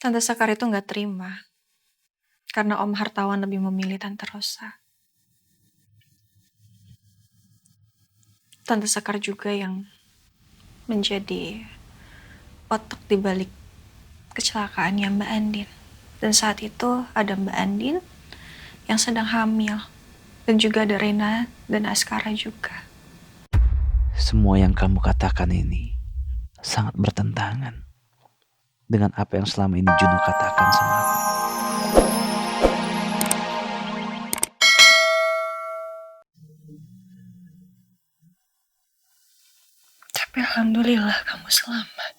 Tante Sekar itu nggak terima karena Om Hartawan lebih memilih Tante Rosa. Tante Sekar juga yang menjadi otak di balik kecelakaannya Mbak Andin. Dan saat itu ada Mbak Andin yang sedang hamil. Dan juga ada Rena dan Askara juga. Semua yang kamu katakan ini sangat bertentangan dengan apa yang selama ini Juno katakan sama aku. Tapi alhamdulillah kamu selamat.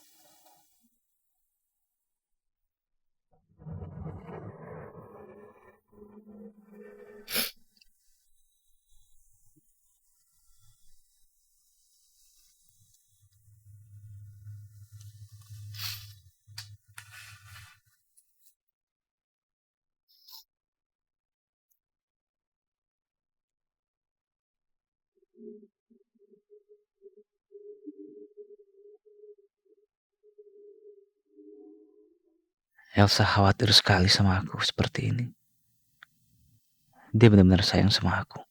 Elsa khawatir sekali sama aku seperti ini. Dia benar-benar sayang sama aku.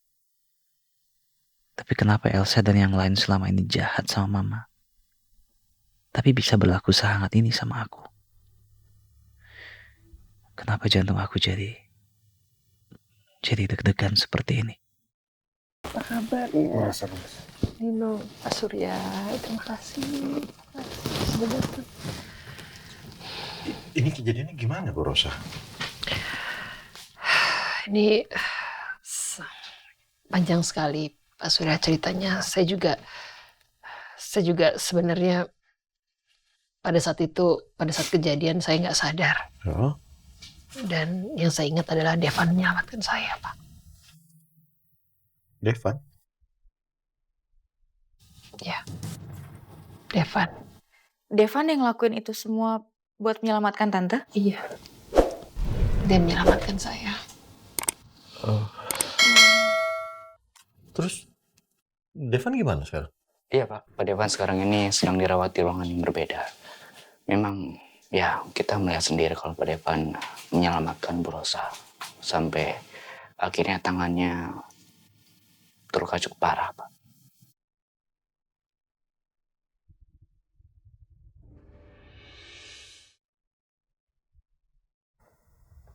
Tapi kenapa Elsa dan yang lain selama ini jahat sama mama? Tapi bisa berlaku sehangat ini sama aku. Kenapa jantung aku jadi deg-degan seperti ini? Apa kabar ya? Nino, Pak Surya, terima kasih. Sudah datang. Ini kejadiannya gimana, Bu Rosa? Ini panjang sekali Pak Surya ceritanya. Saya juga sebenarnya pada saat kejadian saya nggak sadar. Oh? Dan yang saya ingat adalah Devan menyelamatkan saya, Pak. Devan? Ya, Devan. Devan yang ngelakuin itu semua buat menyelamatkan Tante? Iya. Dia menyelamatkan saya. Terus Devan gimana sekarang? Iya Pak Devan sekarang ini sedang dirawat di ruangan yang berbeda. Memang ya kita melihat sendiri kalau Pak Devan menyelamatkan Bu Rosa. Sampai akhirnya tangannya terluka cukup parah Pak.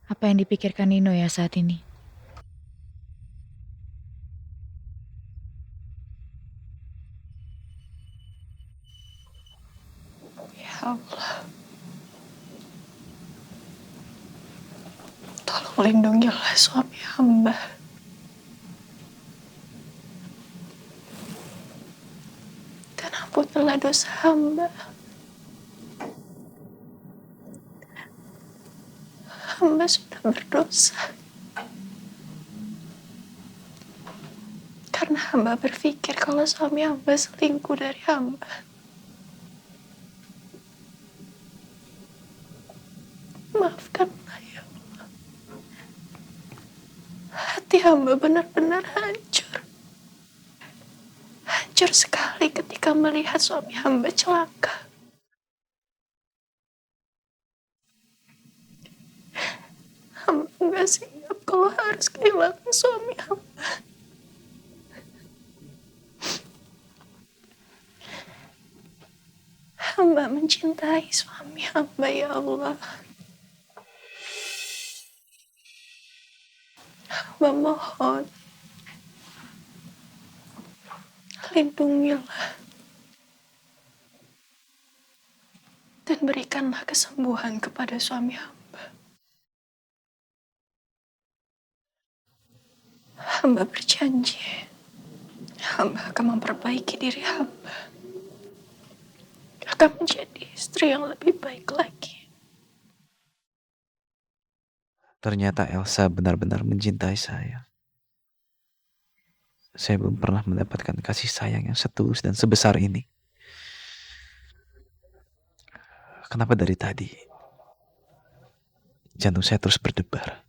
Apa yang dipikirkan Nino ya saat ini? Ya Allah. Tolong lindungilah suami hamba. Dan ampunilah dosa hamba. Hamba sudah berdosa. Karena hamba berpikir kalau suami hamba selingkuh dari hamba. Maafkanlah ya Allah. Hati hamba benar-benar hancur. Hancur sekali ketika melihat suami hamba celaka. Hamba nggak siap kalau harus kehilangan suami hamba. Hamba mencintai suami hamba ya Allah. Hamba mohon, lindungilah dan berikanlah kesembuhan kepada suami hamba. Hamba berjanji, hamba akan memperbaiki diri hamba. Akan menjadi istri yang lebih baik lagi. Ternyata Elsa benar-benar mencintai saya. Saya belum pernah mendapatkan kasih sayang yang setulus dan sebesar ini. Kenapa dari tadi jantung saya terus berdebar?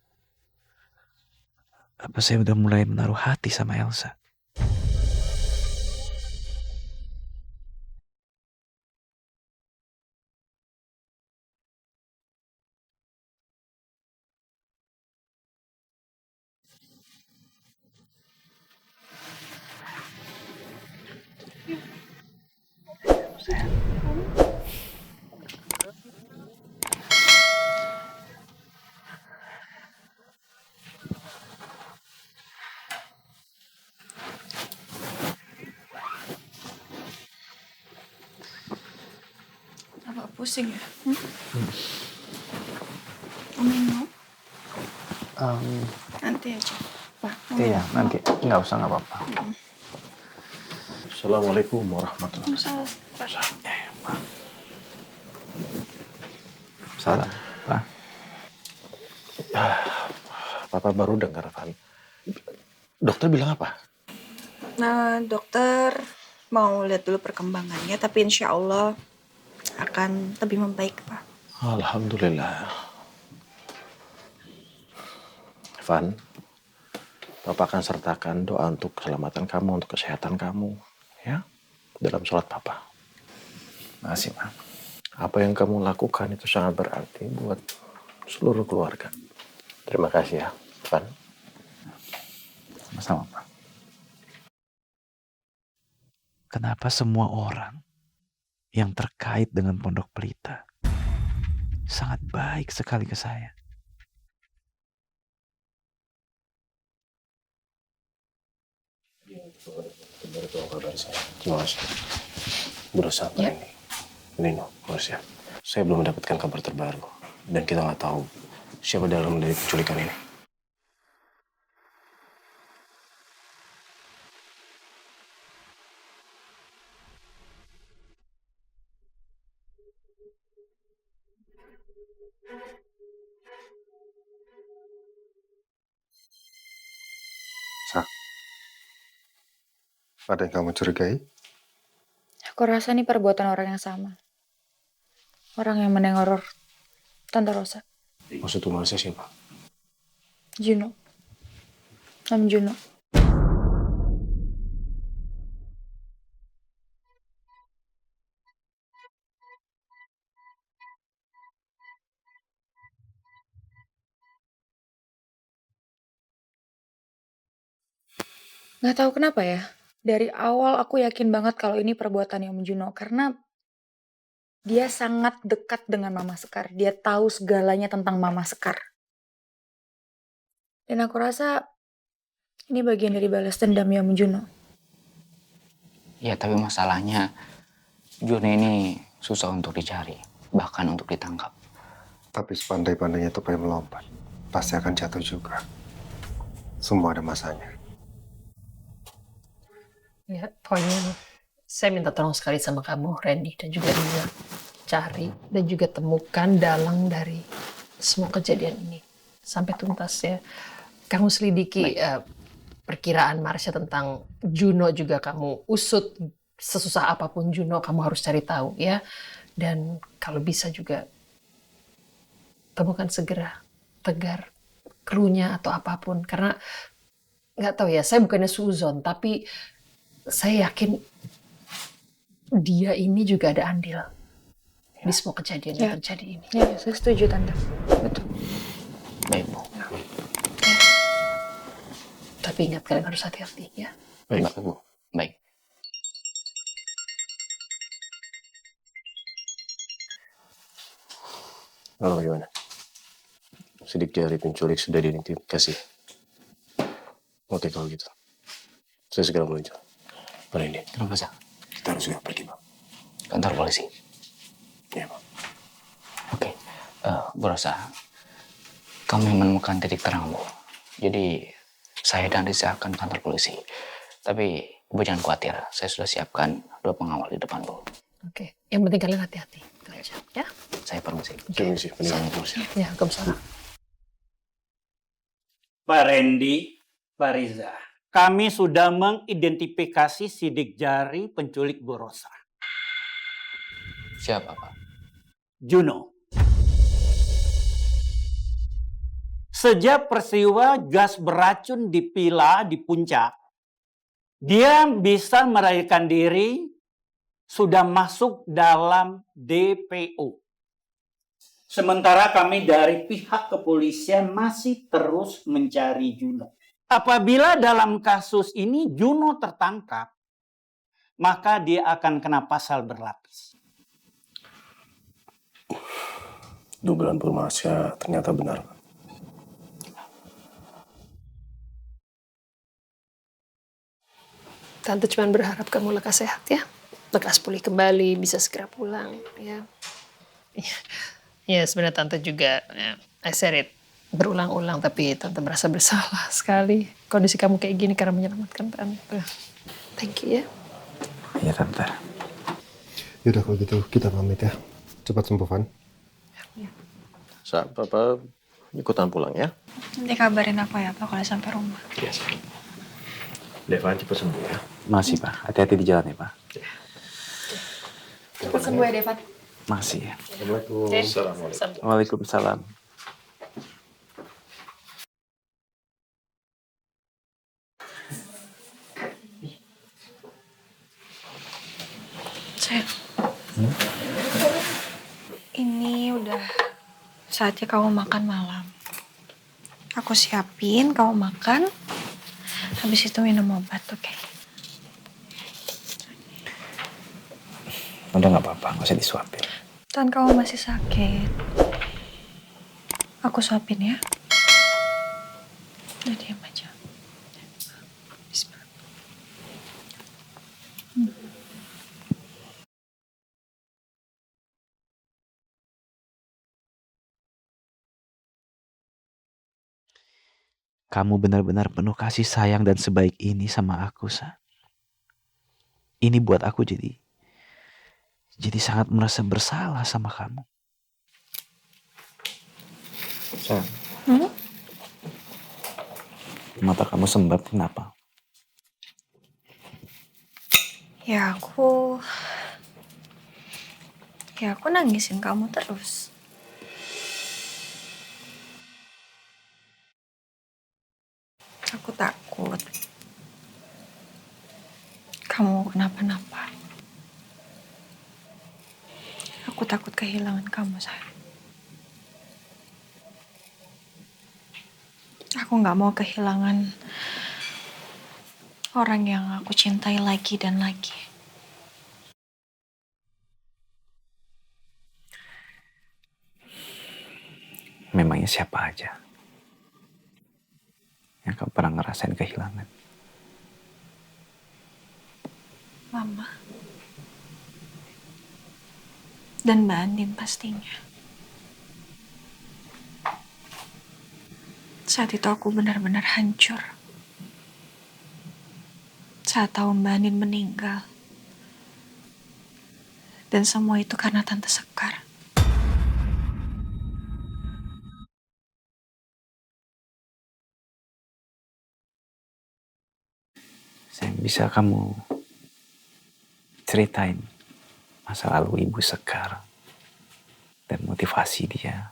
Apa saya udah mulai menaruh hati sama Elsa? sayang. Apa pusing ya? Minum nanti aja. Pak, mau Iya, minum? nanti nggak usah, nggak apa-apa. Assalamualaikum warahmatullahi Salah, Pak. Salah, Pak. Papa baru dengar, Van. Dokter bilang apa? Nah, dokter mau lihat dulu perkembangannya, tapi insya Allah akan lebih membaik, Pak. Alhamdulillah. Van, Papa akan sertakan doa untuk keselamatan kamu, untuk kesehatan kamu. Ya, dalam sholat Papa. Makasih, Pak. Apa yang kamu lakukan itu sangat berarti buat seluruh keluarga. Terima kasih ya, Van. Sama-sama, Pak. Kenapa semua orang yang terkait dengan Pondok Pelita sangat baik sekali ke saya? Terima kasih. Berusaha Ya. ini. Nino, Mas ya. Saya belum mendapatkan kabar terbaru. Dan kita nggak tahu siapa dalam dari penculikan ini. Ada yang kamu curigai? Aku rasa ini perbuatan orang yang sama. Orang yang meneror Tante Rosa. Maksud itu Malaysia siapa? Juno. Nam Juno. Gak tahu kenapa ya. Dari awal aku yakin banget kalau ini perbuatan yang Juno. Karena dia sangat dekat dengan Mama Sekar. Dia tahu segalanya tentang Mama Sekar. Dan aku rasa ini bagian dari balas dendam yang Juno. Ya, tapi masalahnya Juno ini susah untuk dicari, bahkan untuk ditangkap. Tapi sepandai-pandainya tupai melompat, pasti akan jatuh juga. Semua ada masanya. Ya, pokoknya saya minta tolong sekali sama kamu, Randy, dan juga Nina. Cari dan juga temukan dalang dari semua kejadian ini. Sampai tuntas ya. Kamu selidiki perkiraan Marsha tentang Juno juga kamu usut. Sesusah apapun Juno, kamu harus cari tahu ya. Dan kalau bisa juga temukan segera Tegar, krunya atau apapun. Karena nggak tahu ya, saya bukannya suzon, tapi saya yakin dia ini juga ada andil di semua kejadian yang terjadi ini. Ya, saya setuju Tante. Betul. Baik, Bu. Tapi ingat kalian harus hati-hati ya. Baik, Bu. Baik. Lalu bagaimana? Sidik jari penculik sudah diidentifikasi. Oke, kalau gitu. Saya segera meluncur. Pak Randy, Kenapa, Sa? kita harus segera pergi, Pak. Kantor polisi. Iya, Pak. Oke. Bu Rosa, kami menemukan titik terang, Bu. Jadi, saya dan Risa akan ke kantor polisi. Tapi, Bu jangan khawatir. Saya sudah siapkan 2 pengawal di depan, Bu. Oke, yang penting kalian hati-hati. Itu aja ya. Saya permisi. Terima kasih, peninggalan polisi. Ya, Waalaikumsalam. Pak Randy, Pak Riza, kami sudah mengidentifikasi sidik jari penculik Bu Rosa, Siapa, Pak? Juno. Sejak peristiwa gas beracun di Pila di Puncak, dia bisa melarikan diri, sudah masuk dalam DPO. Sementara kami dari pihak kepolisian masih terus mencari Juno. Apabila dalam kasus ini Juno tertangkap, maka dia akan kena pasal berlapis. Dugaan Bu Masya ternyata benar. Tante cuma berharap kamu lekas sehat ya. Lekas pulih kembali, bisa segera pulang ya. Ya sebenarnya Tante juga, I said it berulang-ulang, tapi Tante merasa bersalah sekali. Kondisi kamu kayak gini karena menyelamatkan Tante. Thank you ya. Iya Tante. Yaudah kalau gitu kita pamit ya. Cepat sembuh, Van. Papa ikutan pulang ya. Nanti kabarin aku ya Pak kalau sampai rumah. Yes. Devan cepat sembuh ya. Masih Pak, hati-hati di jalan ya Pak. Cepat sembuh ya, Devan. Masih ya. Assalamualaikum. Waalaikumsalam. Sayang. Ini udah saatnya kamu makan malam. Aku siapin, kamu makan. Habis itu minum obat, oke? Udah nggak apa-apa, nggak usah disuapin. Tan kamu masih sakit. Aku suapin ya. Udah diam aja. Bismillah. Kamu benar-benar penuh kasih sayang dan sebaik ini sama aku, Sa. Ini buat aku jadi sangat merasa bersalah sama kamu. Sa, mata kamu sembab kenapa? Ya aku nangisin kamu terus. Aku takut kamu kenapa-napa. Aku takut kehilangan kamu, sayang. Aku nggak mau kehilangan orang yang aku cintai lagi dan lagi. Memangnya siapa aja yang kamu pernah ngerasain kehilangan? Mama. Dan Mbak Andin pastinya. Saat itu aku benar-benar hancur. Saat tahu Mbak Andin meninggal. Dan semua itu karena Tante Sekar. Sayang, bisa kamu ceritain masa lalu Ibu Sekar dan motivasi dia?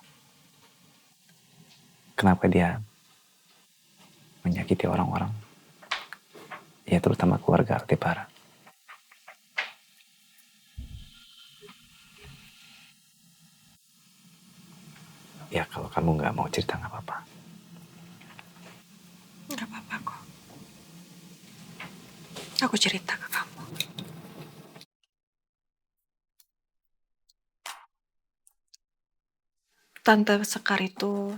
Kenapa dia menyakiti orang-orang? Ya terutama keluarga Aldebaran. Ya kalau kamu nggak mau cerita nggak apa-apa. Gak apa-apa kok. Aku cerita ke kamu. Tante Sekar itu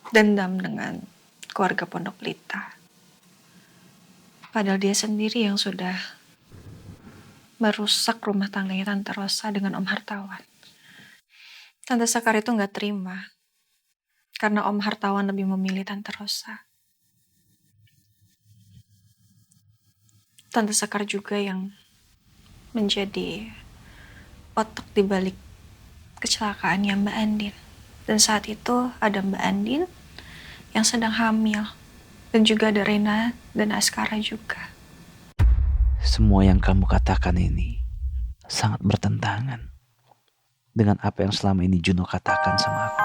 dendam dengan keluarga Pondok Pelita. Padahal dia sendiri yang sudah merusak rumah tangganya Tante Rosa dengan Om Hartawan. Tante Sekar itu nggak terima karena Om Hartawan lebih memilih Tante Rosa. Tante Sekar juga yang menjadi otak di balik kecelakaannya Mbak Andin. Dan saat itu ada Mbak Andin yang sedang hamil. Dan juga ada Rena dan Askara juga. Semua yang kamu katakan ini sangat bertentangan dengan apa yang selama ini Juno katakan sama aku.